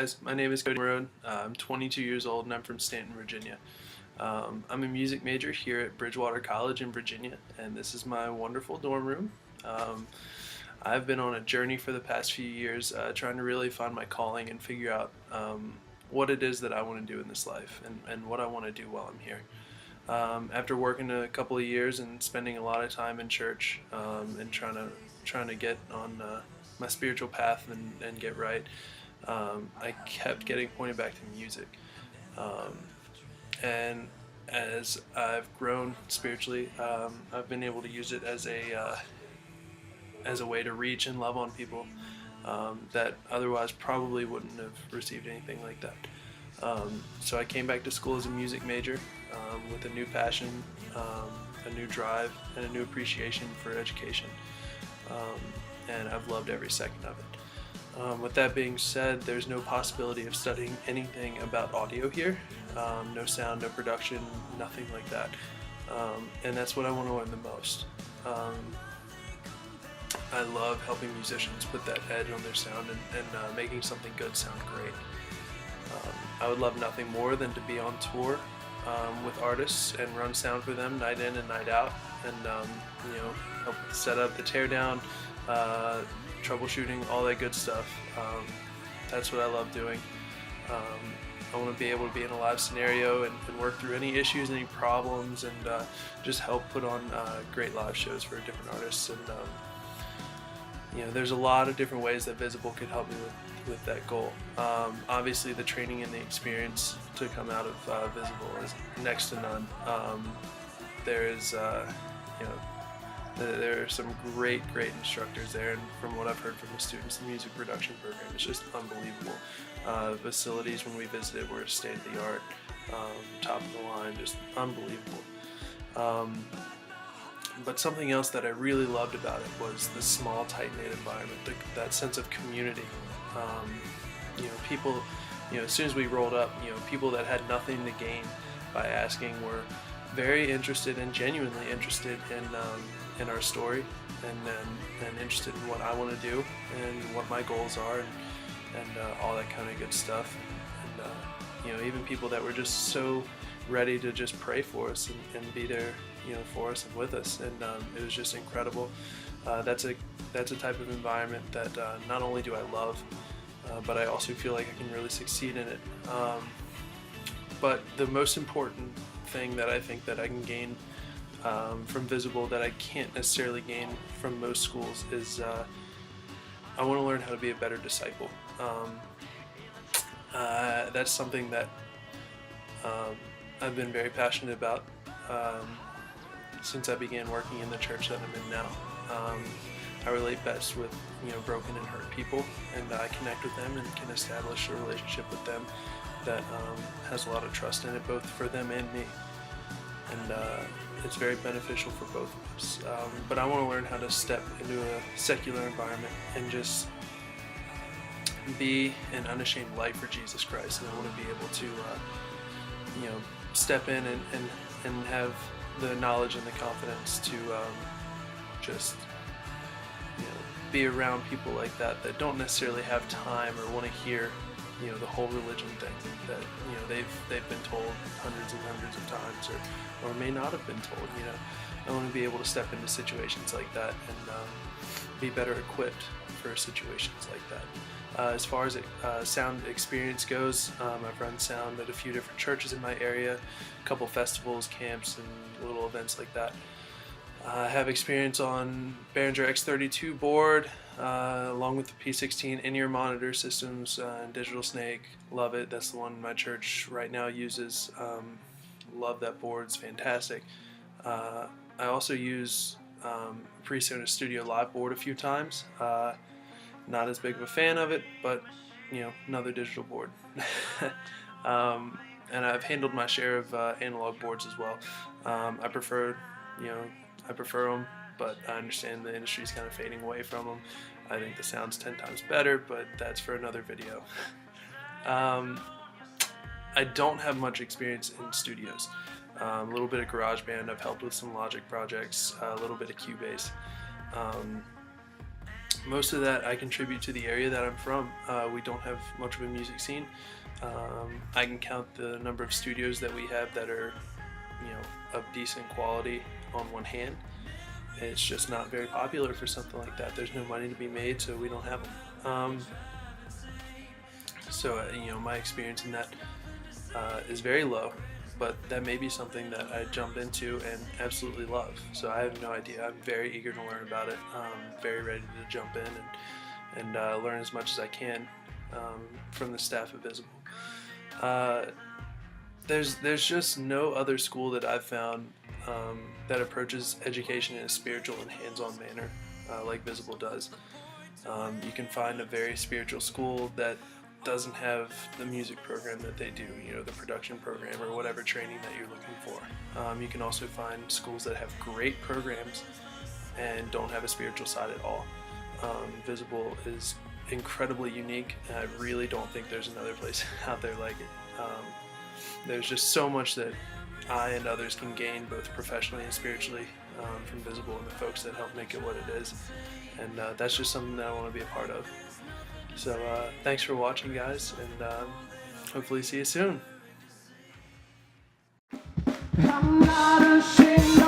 guys, my name is Cody Almarode. I'm 22 years old and I'm from Stanton, Virginia. I'm a music major here at Bridgewater College in Virginia, and this is my wonderful dorm room. I've been on a journey for the past few years trying to really find my calling and figure out what it is that I want to do in this life and what I want to do while I'm here. After working a couple of years and spending a lot of time in church and trying to get on my spiritual path and get right, I kept getting pointed back to music. And as I've grown spiritually, I've been able to use it as a way to reach and love on people that otherwise probably wouldn't have received anything like that. So I came back to school as a music major with a new passion, a new drive, and a new appreciation for education. And I've loved every second of it. With that being said, there's no possibility of studying anything about audio here. No sound, no production, nothing like that. And that's what I want to learn the most. I love helping musicians put that edge on their sound and making something good sound great. I would love nothing more than to be on tour with artists and run sound for them night in and night out, and help set up the teardown, troubleshooting, all that good stuff. That's what I love doing. I want to be able to be in a live scenario and work through any issues, any problems, and just help put on great live shows for different artists. And there's a lot of different ways that Visible could help me with that goal. Obviously, the training and the experience to come out of Visible is next to none. There are some great instructors there, and from what I've heard from the students, the music production program is just unbelievable. Facilities when we visited were state of the art, top of the line, just unbelievable. But something else that I really loved about it was the small, tight-knit environment, that sense of community. People, as soon as we rolled up, people that had nothing to gain by asking were very interested and genuinely interested in our story and interested in what I want to do and what my goals are and all that kind of good stuff. And even people that were just so ready to just pray for us and be there for us and with us, and it was just incredible. That's a type of environment that not only do I love, but I also feel like I can really succeed in it. But the most important thing that I think that I can gain from Visible that I can't necessarily gain from most schools is I want to learn how to be a better disciple. That's something that I've been very passionate about since I began working in the church that I'm in now. I relate best with broken and hurt people, and I connect with them and can establish a relationship with them that has a lot of trust in it, both for them and me. And it's very beneficial for both of us. But I want to learn how to step into a secular environment and just be an unashamed light for Jesus Christ. And I want to be able to step in and have the knowledge and the confidence to just be around people like that don't necessarily have time or want to hear the whole religion thing that they've been told hundreds and hundreds of times or may not have been told. I want to be able to step into situations like that and be better equipped for situations like that. As far as sound experience goes, I've run sound at a few different churches in my area, a couple festivals, camps, and little events like that. I have experience on Behringer X32 board, along with the P16 in-ear monitor systems and Digital Snake. Love it. That's the one my church right now uses. Love that board. It's fantastic. I also use Presonus Studio Live board a few times. Not as big of a fan of it, but another digital board. And I've handled my share of analog boards as well. I prefer them, but I understand the industry's kind of fading away from them. I think the sound's 10 times better, but that's for another video. I don't have much experience in studios. A little bit of GarageBand. I've helped with some Logic projects, a little bit of Cubase. Most of that I contribute to the area that I'm from. We don't have much of a music scene. I can count the number of studios that we have that are, of decent quality on one hand. It's just not very popular for something like that. There's no money to be made, so we don't have them. My experience in that is very low, but that may be something that I jump into and absolutely love. So I have no idea. I'm very eager to learn about it. Very ready to jump in and learn as much as I can from the staff of Visible. There's just no other school that I've found that approaches education in a spiritual and hands-on manner like Visible does. You can find a very spiritual school that doesn't have the music program that they do, the production program or whatever training that you're looking for. You can also find schools that have great programs and don't have a spiritual side at all. Visible is incredibly unique, and I really don't think there's another place out there like it. There's just so much that I and others can gain both professionally and spiritually from Visible and the folks that help make it what it is, and that's just something that I want to be a part of. So thanks for watching, guys, and hopefully see you soon. I'm not ashamed.